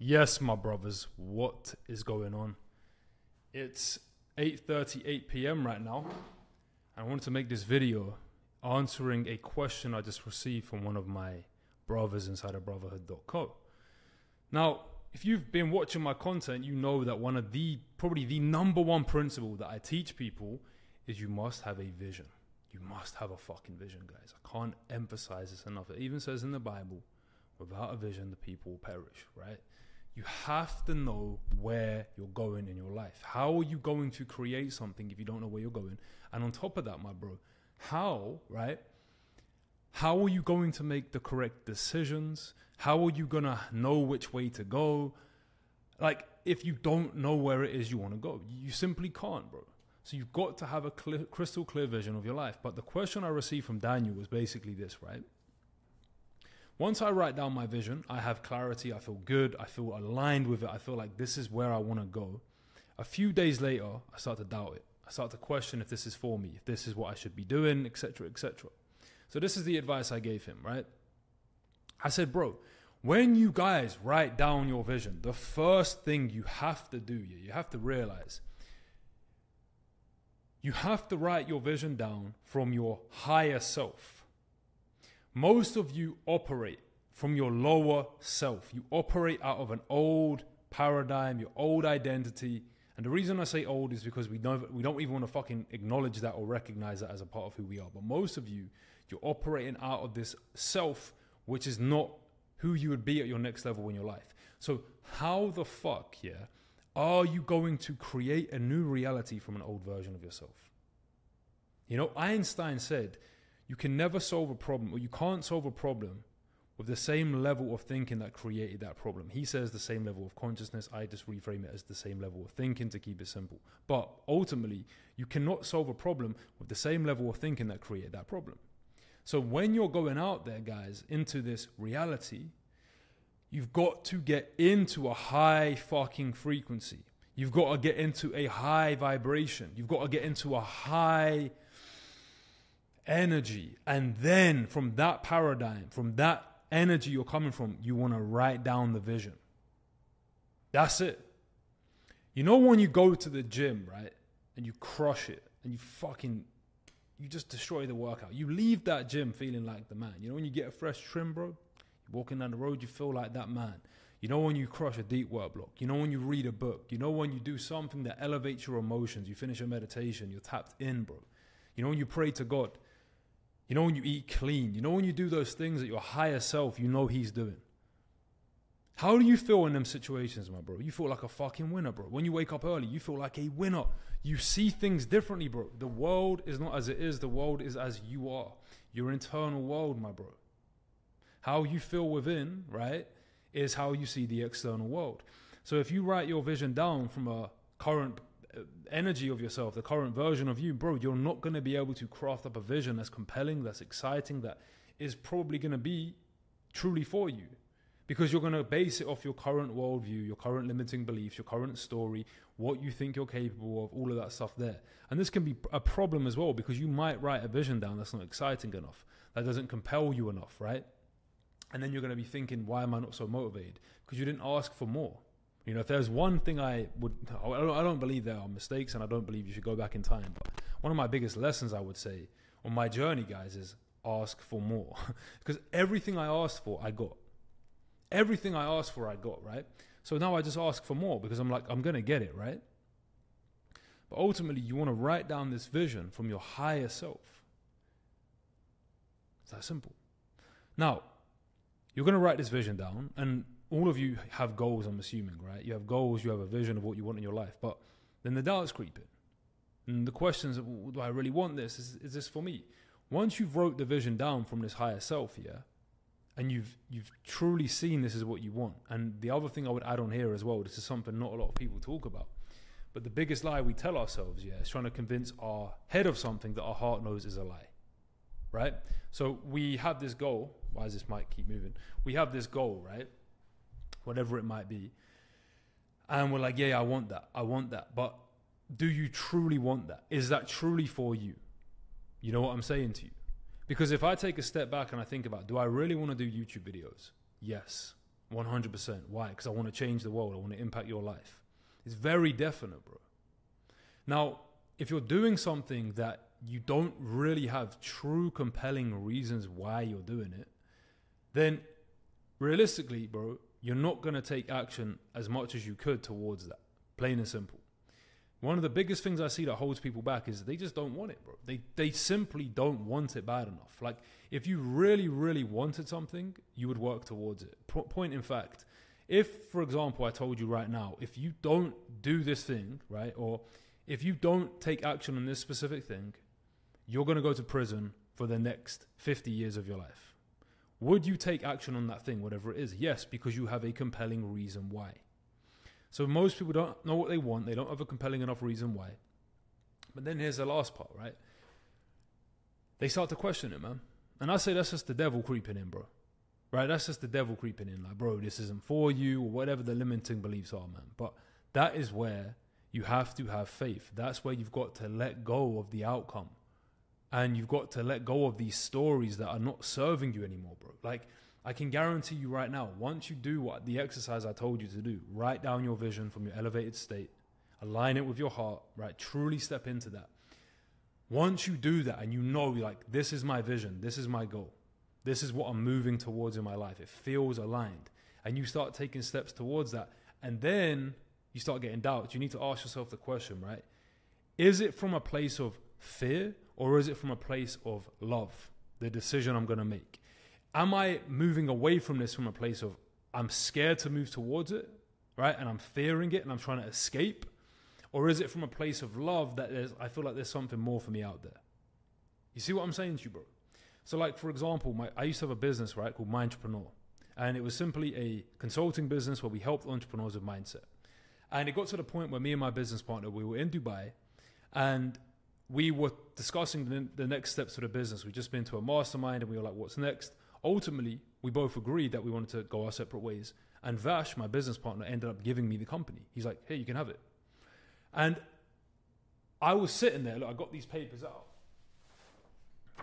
Yes, my brothers, what is going on? It's 8:38 p.m. right now. I wanted to make this video answering a question I just received from one of my brothers inside of brotherhood.co. Now, if you've been watching my content, you know that one of probably the number one principle that I teach people is you must have a vision. You must have a fucking vision, guys. I can't emphasize this enough. It even says in the Bible, without a vision, the people will perish, right? You have to know where you're going in your life. How are you going to create something if you don't know where you're going? And on top of that, my bro, how are you going to make the correct decisions? How are you going to know which way to go? Like, if you don't know where it is you want to go, you simply can't, bro. So you've got to have a crystal clear vision of your life. But the question I received from Daniel was basically this, right? Once I write down my vision, I have clarity, I feel good, I feel aligned with it, I feel like this is where I want to go. A few days later, I start to doubt it. I start to question if this is for me, if this is what I should be doing, etc., etc. So this is the advice I gave him, right? I said, bro, when you guys write down your vision, the first thing you have to do, you have to realize, you have to write your vision down from your higher self. Most of you operate from your lower self. You operate out of an old paradigm, your old identity. And the reason I say old is because we don't even want to fucking acknowledge that or recognize that as a part of who we are. But most of you, you're operating out of this self, which is not who you would be at your next level in your life. So how the fuck, are you going to create a new reality from an old version of yourself? You know, Einstein said, you can never solve a problem, or you can't solve a problem with the same level of thinking that created that problem. He says the same level of consciousness. I just reframe it as the same level of thinking to keep it simple. But ultimately, you cannot solve a problem with the same level of thinking that created that problem. So when you're going out there, guys, into this reality, you've got to get into a high fucking frequency. You've got to get into a high vibration. You've got to get into a high energy, and then from that paradigm, from that energy you're coming from, you want to write down the vision. That's it. You know, when you go to the gym, right, and you crush it and you just destroy the workout, you leave that gym feeling like the man. You know, when you get a fresh trim, bro, you're walking down the road, you feel like that man. You know, when you crush a deep work block, you know, when you read a book, you know, when you do something that elevates your emotions, you finish a meditation, you're tapped in, bro. You know, when you pray to God, you know, when you eat clean, you know, when you do those things that your higher self, you know he's doing. How do you feel in them situations, my bro? You feel like a fucking winner, bro. When you wake up early, you feel like a winner. You see things differently, bro. The world is not as it is. The world is as you are. Your internal world, my bro. How you feel within, right, is how you see the external world. So if you write your vision down from a current energy of yourself, the current version of you, bro, you're not going to be able to craft up a vision that's compelling, that's exciting, that is probably going to be truly for you, because you're going to base it off your current worldview, your current limiting beliefs, your current story, what you think you're capable of, all of that stuff there. And this can be a problem as well, because you might write a vision down that's not exciting enough, that doesn't compel you enough, right? And then you're going to be thinking, why am I not so motivated? Because you didn't ask for more. You know, if there's one thing I don't believe there are mistakes, and I don't believe you should go back in time. But one of my biggest lessons, I would say, on my journey, guys, is ask for more. Because everything I asked for, I got. Everything I asked for, I got, right? So now I just ask for more because I'm like, I'm going to get it, right? But ultimately, you want to write down this vision from your higher self. It's that simple. Now, you're going to write this vision down, and all of you have goals, I'm assuming, right? You have goals, you have a vision of what you want in your life, but then the doubts creep in. And the questions of, well, do I really want this? Is this for me? Once you've wrote the vision down from this higher self, and you've truly seen this is what you want. And the other thing I would add on here as well, this is something not a lot of people talk about, but the biggest lie we tell ourselves, is trying to convince our head of something that our heart knows is a lie, right? So we have this goal. Why does this mic keep moving? We have this goal, right? Whatever it might be. And we're like, yeah, I want that. But do you truly want that? Is that truly for you? You know what I'm saying to you? Because if I take a step back and I think about, do I really want to do YouTube videos? Yes. 100%. Why? Because I want to change the world. I want to impact your life. It's very definite, bro. Now, if you're doing something that you don't really have true compelling reasons why you're doing it, then realistically, bro, you're not going to take action as much as you could towards that. Plain and simple. One of the biggest things I see that holds people back is they just don't want it, bro. They simply don't want it bad enough. Like, if you really, really wanted something, you would work towards it. Point in fact, if, for example, I told you right now, if you don't do this thing, right, or if you don't take action on this specific thing, you're going to go to prison for the next 50 years of your life. Would you take action on that thing, whatever it is? Yes, because you have a compelling reason why. So most people don't know what they want. They don't have a compelling enough reason why. But then here's the last part, right? They start to question it, man. And I say that's just the devil creeping in, bro. Right? That's just the devil creeping in. Like, bro, this isn't for you, or whatever the limiting beliefs are, man. But that is where you have to have faith. That's where you've got to let go of the outcome. And you've got to let go of these stories that are not serving you anymore, bro. Like, I can guarantee you right now, once you do what the exercise I told you to do, write down your vision from your elevated state, align it with your heart, right? Truly step into that. Once you do that and you know, like, this is my vision, this is my goal, this is what I'm moving towards in my life, it feels aligned, and you start taking steps towards that, and then you start getting doubts, you need to ask yourself the question, right? Is it from a place of fear, or is it from a place of love, the decision I'm going to make? Am I moving away from this from a place of I'm scared to move towards it, right? And I'm fearing it and I'm trying to escape? Or is it from a place of love that I feel like there's something more for me out there? You see what I'm saying to you, bro? So, like, for example, I used to have a business, right, called Mindtrepreneur. And it was simply a consulting business where we helped entrepreneurs with mindset. And it got to the point where me and my business partner, we were in Dubai, and we were discussing the next steps for the business. We'd just been to a mastermind and we were like, what's next? Ultimately, we both agreed that we wanted to go our separate ways. And Vash, my business partner, ended up giving me the company. He's like, hey, you can have it. And I was sitting there, look, I got these papers out.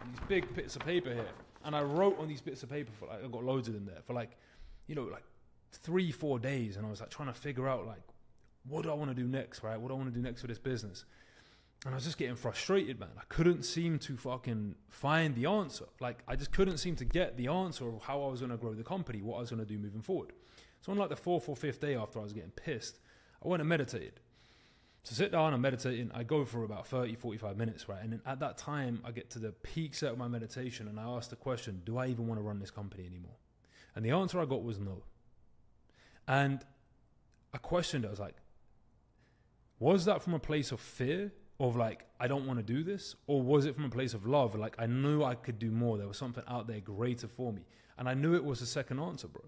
These big bits of paper here. And I wrote on these bits of paper for like, I got loads of them there for like, you know, like 3-4 days. And I was like trying to figure out like, what do I want to do next, right? What do I want to do next for this business? And I was just getting frustrated, man. I couldn't seem to fucking find the answer. Like, I just couldn't seem to get the answer of how I was going to grow the company, what I was going to do moving forward. So on like the 4th or 5th day after I was getting pissed, I went and meditated. So sit down and meditating, I go for about 30, 45 minutes, right? And then at that time, I get to the peak set of my meditation and I ask the question, do I even want to run this company anymore? And the answer I got was no. And I questioned it. I was like, was that from a place of fear? Of like, I don't want to do this? Or was it from a place of love? Like, I knew I could do more. There was something out there greater for me. And I knew it was the second answer, bro.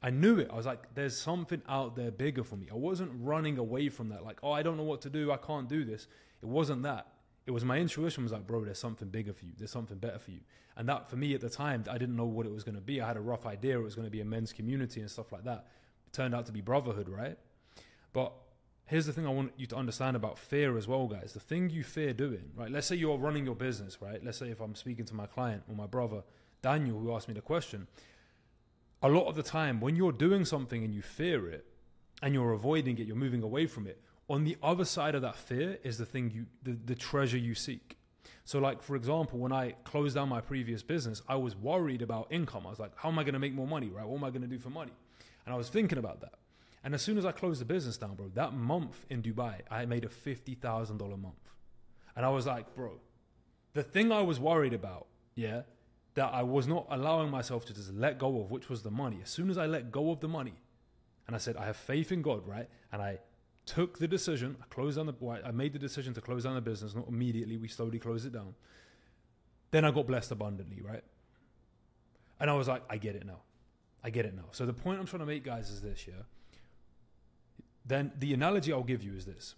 I knew it. I was like, there's something out there bigger for me. I wasn't running away from that. Like, oh, I don't know what to do. I can't do this. It wasn't that. It was my intuition was like, bro, there's something bigger for you. There's something better for you. And that, for me at the time, I didn't know what it was going to be. I had a rough idea it was going to be a men's community and stuff like that. It turned out to be brotherhood, right? But here's the thing I want you to understand about fear as well, guys. The thing you fear doing, right? Let's say you're running your business, right? Let's say if I'm speaking to my client or my brother, Daniel, who asked me the question. A lot of the time, when you're doing something and you fear it and you're avoiding it, you're moving away from it, on the other side of that fear is the thing the treasure you seek. So like, for example, when I closed down my previous business, I was worried about income. I was like, how am I going to make more money, right? What am I going to do for money? And I was thinking about that. And as soon as I closed the business down, bro, that month in Dubai, I made a $50,000 month. And I was like, bro, the thing I was worried about, yeah, that I was not allowing myself to just let go of, which was the money. As soon as I let go of the money, and I said, I have faith in God, right? And I took the decision, I made the decision to close down the business, not immediately, we slowly closed it down. Then I got blessed abundantly, right? And I was like, I get it now. I get it now. So the point I'm trying to make, guys, is this, yeah? Then the analogy I'll give you is this.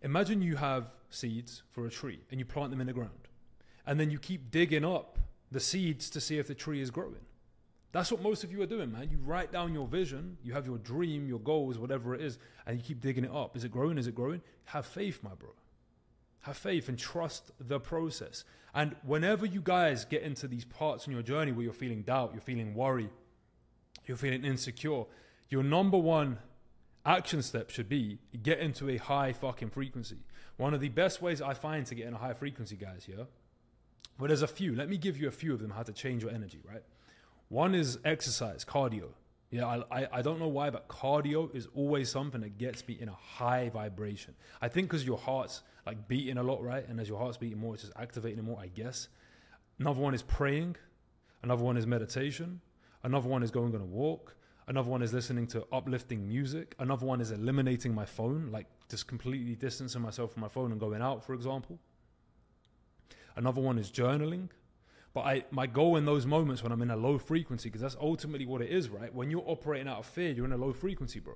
Imagine you have seeds for a tree and you plant them in the ground. And then you keep digging up the seeds to see if the tree is growing. That's what most of you are doing, man. You write down your vision, you have your dream, your goals, whatever it is, and you keep digging it up. Is it growing? Is it growing? Have faith, my bro. Have faith and trust the process. And whenever you guys get into these parts in your journey where you're feeling doubt, you're feeling worry, you're feeling insecure, your number one action step should be get into a high fucking frequency. One of the best ways I find to get in a high frequency, guys, yeah? Well, there's a few. Let me give you a few of them, how to change your energy, right? One is exercise, cardio. Yeah, I don't know why, but cardio is always something that gets me in a high vibration. I think because your heart's like beating a lot, right? And as your heart's beating more, it's just activating it more, I guess. Another one is praying. Another one is meditation. Another one is going on a walk. Another one is listening to uplifting music. Another one is eliminating my phone, like just completely distancing myself from my phone and going out, for example. Another one is journaling. But my goal in those moments when I'm in a low frequency, because that's ultimately what it is, right? When you're operating out of fear, you're in a low frequency, bro.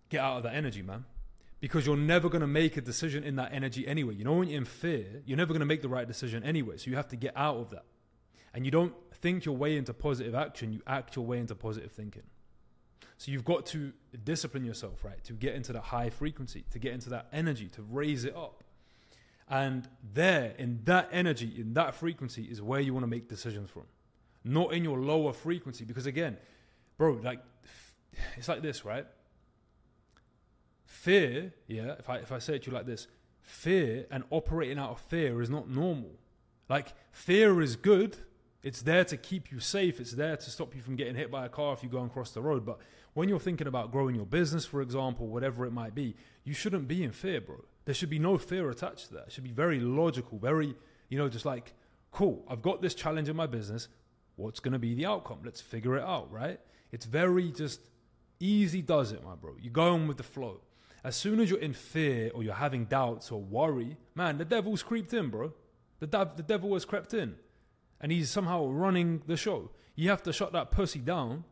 Get out of that energy, man. Because you're never going to make a decision in that energy anyway. You know, when you're in fear, you're never going to make the right decision anyway. So you have to get out of that. And you don't think your way into positive action, you act your way into positive thinking. So you've got to discipline yourself, right? To get into that high frequency, to get into that energy, to raise it up. And there, in that energy, in that frequency is where you want to make decisions from. Not in your lower frequency. Because again, bro, like, it's like this, right? Fear, yeah, if I say it to you like this, fear and operating out of fear is not normal. Like, fear is good. It's there to keep you safe. It's there to stop you from getting hit by a car if you go and cross the road. But when you're thinking about growing your business, for example, whatever it might be, you shouldn't be in fear, bro. There should be no fear attached to that. It should be very logical, very, just like, cool, I've got this challenge in my business. What's going to be the outcome? Let's figure it out, right? It's very just easy does it, my bro. You're going with the flow. As soon as you're in fear or you're having doubts or worry, man, the devil's creeped in, bro. The devil has crept in. And he's somehow running the show. You have to shut that pussy down,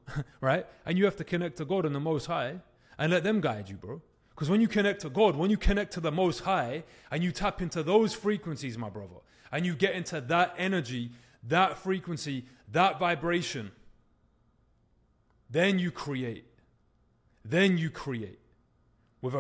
right? And you have to connect to God and the Most High and let them guide you, bro. Because when you connect to God, when you connect to the Most High and you tap into those frequencies, my brother, and you get into that energy, that frequency, that vibration, then you create. Then you create with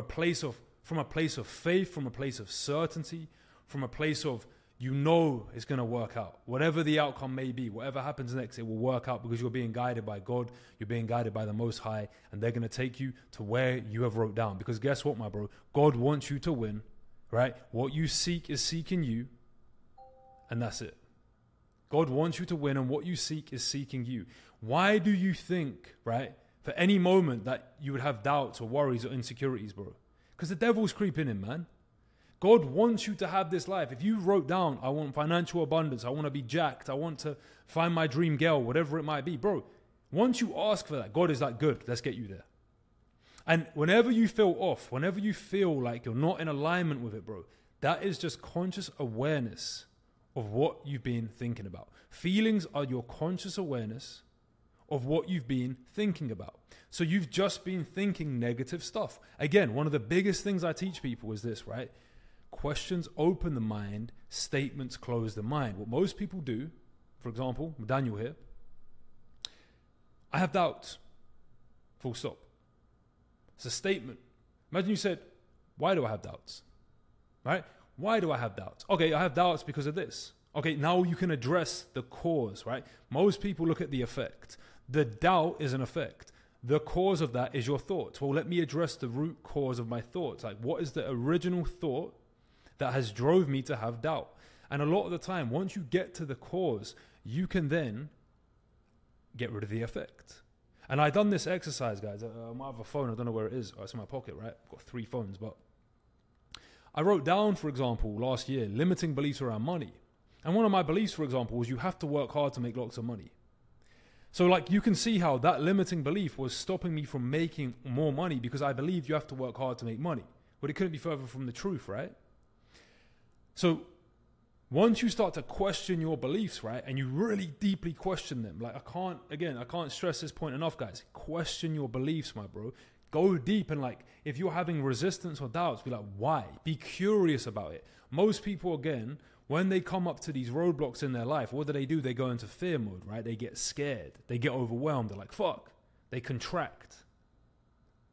from a place of faith, from a place of certainty, from a place of it's going to work out. Whatever the outcome may be, whatever happens next, it will work out because you're being guided by God, you're being guided by the Most High, and they're going to take you to where you have wrote down. Because guess what, my bro? God wants you to win, right? What you seek is seeking you, and that's it. God wants you to win, and what you seek is seeking you. Why do you think, right, for any moment that you would have doubts or worries or insecurities, bro? Because the devil's creeping in, man. God wants you to have this life. If you wrote down, I want financial abundance, I want to be jacked, I want to find my dream girl, whatever it might be, bro, once you ask for that, God is like, good, let's get you there. And whenever you feel off, whenever you feel like you're not in alignment with it, bro, that is just conscious awareness of what you've been thinking about. Feelings are your conscious awareness of what you've been thinking about. So you've just been thinking negative stuff. Again, one of the biggest things I teach people is this, right? Questions open the mind, statements close the mind. What most people do, for example, Daniel here, I have doubts. Full stop. It's a statement. Imagine you said, why do I have doubts? Right? Why do I have doubts? Okay, I have doubts because of this. Okay, now you can address the cause, right? Most people look at the effect. The doubt is an effect. The cause of that is your thoughts. Well, let me address the root cause of my thoughts. Like, what is the original thought that has drove me to have doubt? And a lot of the time, once you get to the cause, you can then get rid of the effect. And I done this exercise, guys. I might have a phone. I don't know where it is. Oh, it's in my pocket, right? I've got 3 phones. But I wrote down, for example, last year, limiting beliefs around money. And one of my beliefs, for example, was you have to work hard to make lots of money. So like you can see how that limiting belief was stopping me from making more money because I believed you have to work hard to make money. But it couldn't be further from the truth, right? So once you start to question your beliefs, right, and you really deeply question them, like I can't stress this point enough, guys. Question your beliefs, my bro. Go deep and like, if you're having resistance or doubts, be like, why? Be curious about it. Most people, again, when they come up to these roadblocks in their life, what do? They go into fear mode, right? They get scared. They get overwhelmed. They're like, fuck. They contract.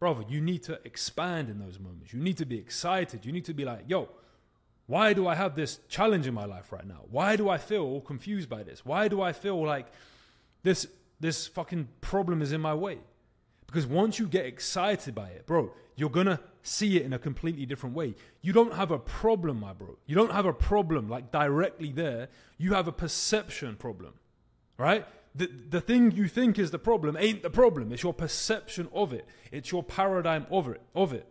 Brother, you need to expand in those moments. You need to be excited. You need to be like, yo, why do I have this challenge in my life right now? Why do I feel confused by this? Why do I feel like this this fucking problem is in my way. Because once you get excited by it, bro, you're going to see it in a completely different way. You don't have a problem, my bro. You don't have a problem like directly there. You have a perception problem, right? The thing you think is the problem ain't the problem. It's your perception of it. It's your paradigm of it.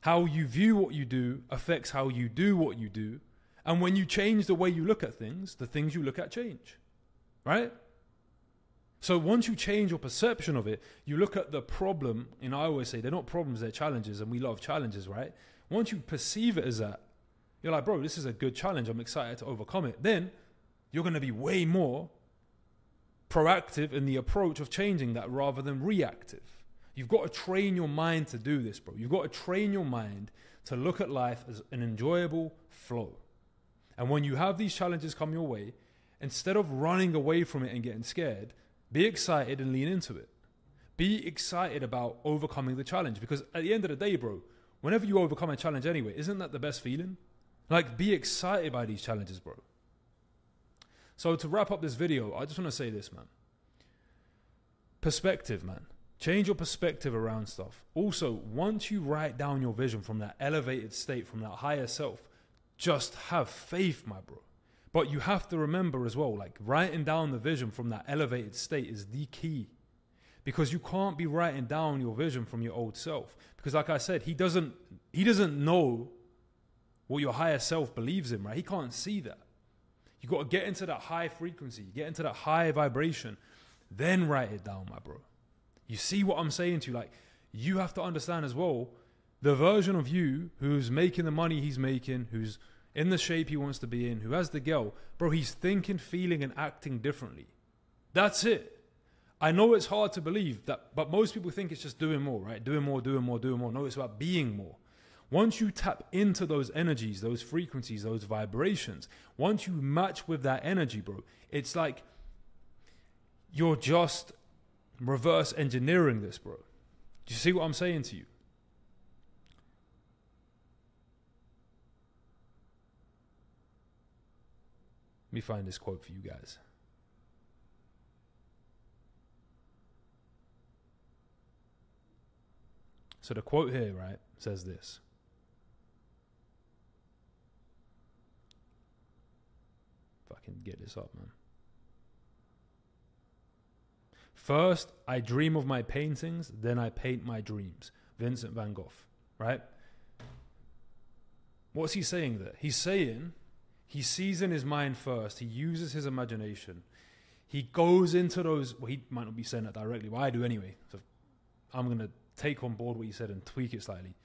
How you view what you do affects how you do what you do. And when you change the way you look at things, the things you look at change, right? So once you change your perception of it, you look at the problem, and I always say they're not problems, they're challenges, and we love challenges, right? Once you perceive it as that, you're like, bro, this is a good challenge. I'm excited to overcome it. Then you're going to be way more proactive in the approach of changing that rather than reactive. You've got to train your mind to do this, bro. You've got to train your mind to look at life as an enjoyable flow. And when you have these challenges come your way, instead of running away from it and getting scared, be excited and lean into it. Be excited about overcoming the challenge, because at the end of the day, bro, whenever you overcome a challenge anyway, isn't that the best feeling? Like, be excited by these challenges, bro. So to wrap up this video, I just want to say this, man. Perspective, man. Change your perspective around stuff. Also, once you write down your vision from that elevated state, from that higher self, just have faith, my bro. But you have to remember as well, like writing down the vision from that elevated state is the key. Because you can't be writing down your vision from your old self. Because like I said, he doesn't know what your higher self believes in, right? He can't see that. You got to get into that high frequency, get into that high vibration, then write it down, my bro. You see what I'm saying to you? Like, you have to understand as well, the version of you who's making the money he's making, who's in the shape he wants to be in, who has the girl, bro, he's thinking, feeling, and acting differently. That's it. I know it's hard to believe that, but most people think it's just doing more, right? Doing more, doing more, doing more. No, it's about being more. Once you tap into those energies, those frequencies, those vibrations, once you match with that energy, bro, it's like you're just reverse engineering this, bro. Do you see what I'm saying to you? Let me find this quote for you guys. So the quote here, right, says this. If I can get this up, man. First, I dream of my paintings, then I paint my dreams. Vincent van Gogh, right? What's he saying there? He's saying he sees in his mind first. He uses his imagination. He goes into those, well, he might not be saying that directly, but I do anyway. So I'm going to take on board what he said and tweak it slightly.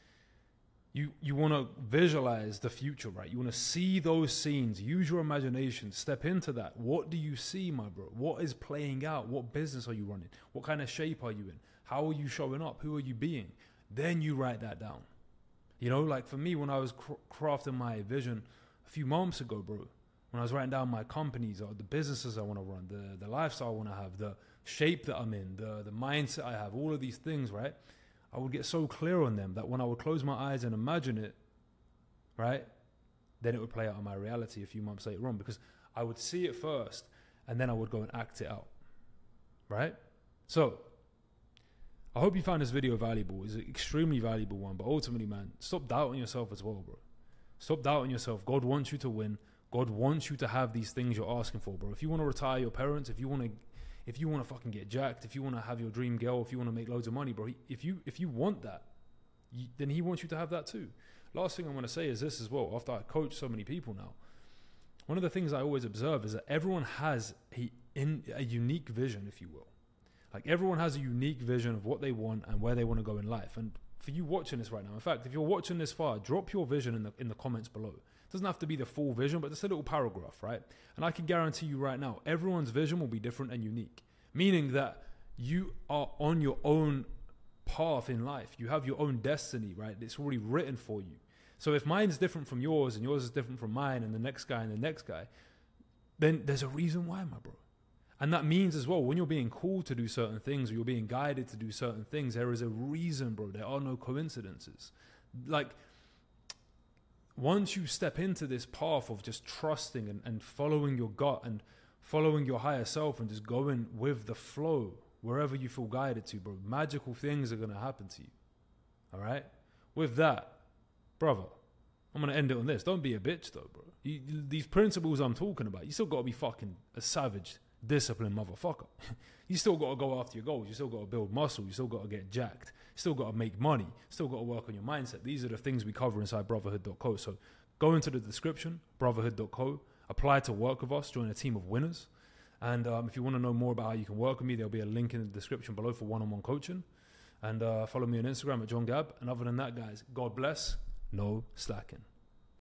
You want to visualize the future, right? You want to see those scenes. Use your imagination. Step into that. What do you see, my bro? What is playing out? What business are you running? What kind of shape are you in? How are you showing up? Who are you being? Then you write that down. You know, like for me, when I was crafting my vision a few months ago, bro, when I was writing down my companies or the businesses I want to run, the lifestyle I want to have, the shape that I'm in, the mindset I have, all of these things, right? I would get so clear on them that when I would close my eyes and imagine it, right, then it would play out in my reality a few months later on, because I would see it first and then I would go and act it out, right? So I hope you found this video valuable. It's an extremely valuable one, but ultimately, man, stop doubting yourself as well, bro. Stop doubting yourself. God wants you to win. God wants you to have these things you're asking for, bro. If you want to retire your parents, if you want to fucking get jacked, if you want to have your dream girl, if you want to make loads of money, bro, if you want that, then he wants you to have that too. Last thing I'm going to say is this as well. After I coach so many people now, one of the things I always observe is that everyone has a unique vision, if you will. Like everyone has a unique vision of what they want and where they want to go in life. And for you watching this right now, in fact, if you're watching this far, drop your vision in the comments below. It doesn't have to be the full vision, but just a little paragraph, right? And I can guarantee you right now, everyone's vision will be different and unique. Meaning that you are on your own path in life. You have your own destiny, right? It's already written for you. So if mine's different from yours and yours is different from mine and the next guy and the next guy, then there's a reason why, my bro. And that means as well, when you're being called to do certain things or you're being guided to do certain things, there is a reason, bro. There are no coincidences. Like, once you step into this path of just trusting and following your gut and following your higher self and just going with the flow wherever you feel guided to, bro. Magical things are going to happen to you. All right? With that, brother, I'm going to end it on this. Don't be a bitch, though, bro. These principles I'm talking about, you still got to be fucking a savage, disciplined motherfucker. You still got to go after your goals. You still got to build muscle. You still got to get jacked. You still got to make money. Still got to work on your mindset. These are the things we cover inside brotherhood.co. So go into the description, brotherhood.co. Apply to work with us. Join a team of winners. And if you want to know more about how you can work with me, there'll be a link in the description below for one-on-one coaching. And follow me on Instagram at John Gab. And other than that, guys, God bless. No slacking.